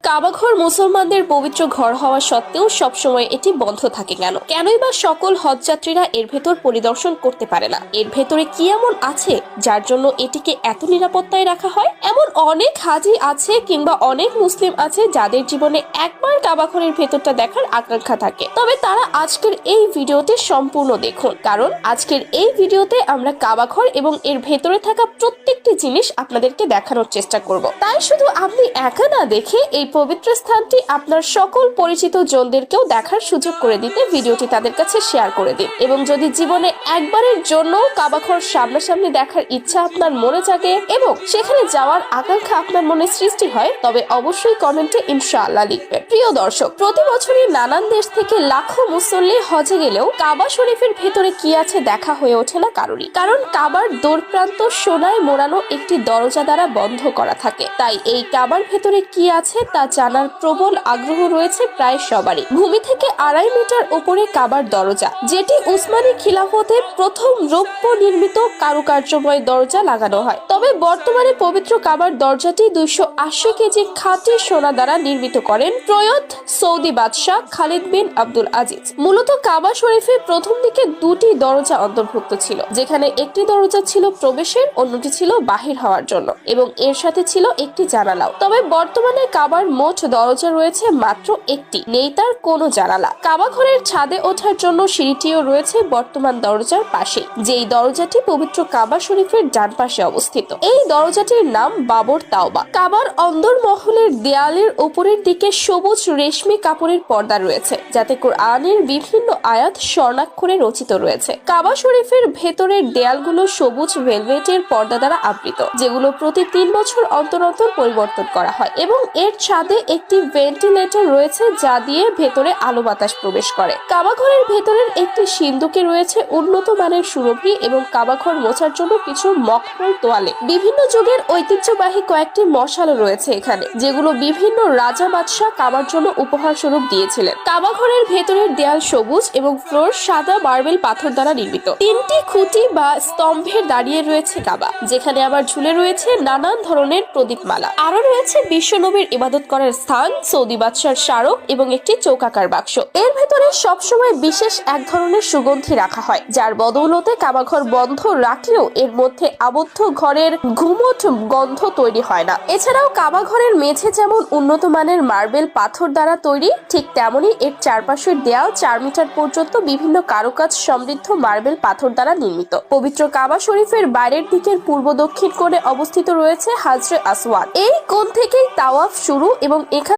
কাবাঘর মুসলমানদের পবিত্র ঘর হওয়া সত্ত্বেও সবসময় এটি বন্ধ থাকে কেনই বা সকল হজযাত্রীরা এর ভেতর পরিদর্শন করতে পারে না? এর ভেতরে কি এমন আছে যার জন্য এটিকে এত নিরাপত্তায় রাখা হয়? এমন অনেক হাজি আছে কিংবা অনেক মুসলিম আছে যাদের জীবনে একবার কাবাঘরের ভেতরটা দেখার আকাঙ্ক্ষা থাকে, তবে তারা আজকের এই ভিডিওতে সম্পূর্ণ দেখুন, কারণ আজকের এই ভিডিওতে আমরা কাবাঘর এবং এর ভেতরে থাকা প্রত্যেকটি জিনিস আপনাদেরকে দেখানোর চেষ্টা করব। তাই শুধু আপনি একা না দেখে এই পবিত্র স্থানটি আপনার সকল পরিচিত জনদেরকেও দেখার সুযোগ করে দিতে ভিডিওটি তাদের কাছে শেয়ার করে দিন। এবং যদি জীবনে একবারের জন্য কাবাঘর সামনাসামনি দেখার ইচ্ছা আপনার মনে জাগে এবং সেখানে যাওয়ার আকাঙ্ক্ষা আপনার মনে সৃষ্টি হয়, তবে অবশ্যই কমেন্টে ইনশাআল্লাহ লিখবেন। প্রিয় দর্শক, প্রতি বছরই নানান দেশ থেকে লাখো মুসল্লি হজে গেলেও কাবা শরীফের ভেতরে কি আছে দেখা হয়ে ওঠে না কারোরই, কারণ কাবার দোরপ্রান্ত সোনায় মোড়ানো একটি দরজা দ্বারা বন্ধ করা থাকে। তাই এই কাবার ভেতরে কি আছে তা জানার প্রবল আগ্রহ রয়েছে প্রায় সবারই। ভূমি থেকে 2.5 মিটার উপরে কাবার দরজা, যেটি উসমানী খিলাফতের প্রথম রৌপ্য নির্মিত কারুকার্যময় দরজা লাগানো হয়। তবে বর্তমানে পবিত্র কাবার দরজাটি 280 কেজি খাঁটি সোনা দ্বারা নির্মিত করেন প্রয়াত সৌদি বাদশাহ খালিদ বিন আব্দুল আজিজ। মূলত কাবা শরীফে প্রথম দিকে 2টি দরজা অন্তর্ভুক্ত ছিল, যেখানে একটি দরজা ছিল প্রবেশের, অন্যটি ছিল বাহির হওয়ার জন্য, এবং এর সাথে ছিল একটি জানালাও। তবে বর্তমানে কাবার মোট দরজা রয়েছে মাত্র একটি, নেই তার কোনো জানালা। কাবা ঘরের ছাদে ওঠার জন্য সিঁড়িটিও রয়েছে বর্তমান দরজার পাশে, যেই দরজাটি পবিত্র কাবা শরীফের ডান পাশে অবস্থিত। এই দরজাটির নাম বাবর তাওবা। কাবার অন্দরমহলের দেয়ালের উপরের দিকে সবুজ রেশমি কাপড়ের পর্দা রয়েছে, যাতে কোরআনের বিভিন্ন আয়াত স্বর্ণাক্ষরে রচিত রয়েছে। কাবা শরীফের ভেতরের দেয়ালগুলো সবুজ ভেলভেটের পর্দা দ্বারা আবৃত, যেগুলো প্রতি 3 বছর অন্তর অন্তর পরিবর্তন করা হয়, এবং এর ছাদে একটি ভেন্টিলেটর রয়েছে যা দিয়ে ভেতরে আলো বাতাস প্রবেশ করে। কাবাঘরের ভেতরের একটি সিন্দুকে রয়েছে উন্নত মানের সুরভি এবং কাবাঘর মোছার জন্য কিছু মখমল তোয়ালে। বিভিন্ন যুগের ঐতিহ্যবাহী কয়েকটি মশালও রয়েছে এখানে, যেগুলো বিভিন্ন রাজা বাদশাহ কাবার জন্য উপহার স্বরূপ দিয়েছিলেন। কাবাঘরের ভেতরের দেয়াল সবুজ এবং ফ্লোর সাদা মার্বেল পাথর দ্বারা নির্মিত। 3টি খুঁটি বা স্তম্ভের দাঁড়িয়ে রয়েছে কাবা, যেখানে আবার ঝুলে রয়েছে নানান ধরনের প্রদীপমালা। আরো রয়েছে বিশ্বনবীর ইবাদত করার স্থান, সৌদি বাদশার স্মারক এবং একটি চৌকাকার বাক্স। এর ভেতরে সবসময় বিশেষ এক ধরনের সুগন্ধি রাখা হয়, যার বদৌলতে কাবাঘর বন্ধ রাখলেও এর মধ্যে আবদ্ধ ঘরের ঘুমট গন্ধ তৈরি হয় না। এছাড়াও কাবাঘরের মেঝে যেমন উন্নত মানের মার্বেল পাথর দ্বারা তৈরি, ঠিক তেমনি এর চারপাশের দেয়াল 4 মিটার পর্যন্ত বিভিন্ন কারুকাজ সমৃদ্ধ মার্বেল পাথর দ্বারা নির্মিত। পবিত্র কাবা শরীফের বাইরের দিকের পূর্ব দক্ষিণ কোণে অবস্থিত রয়েছে হাজরে আসওয়াদ। এই কোণ থেকেই তাওয়াফ শুরু এবং এখানে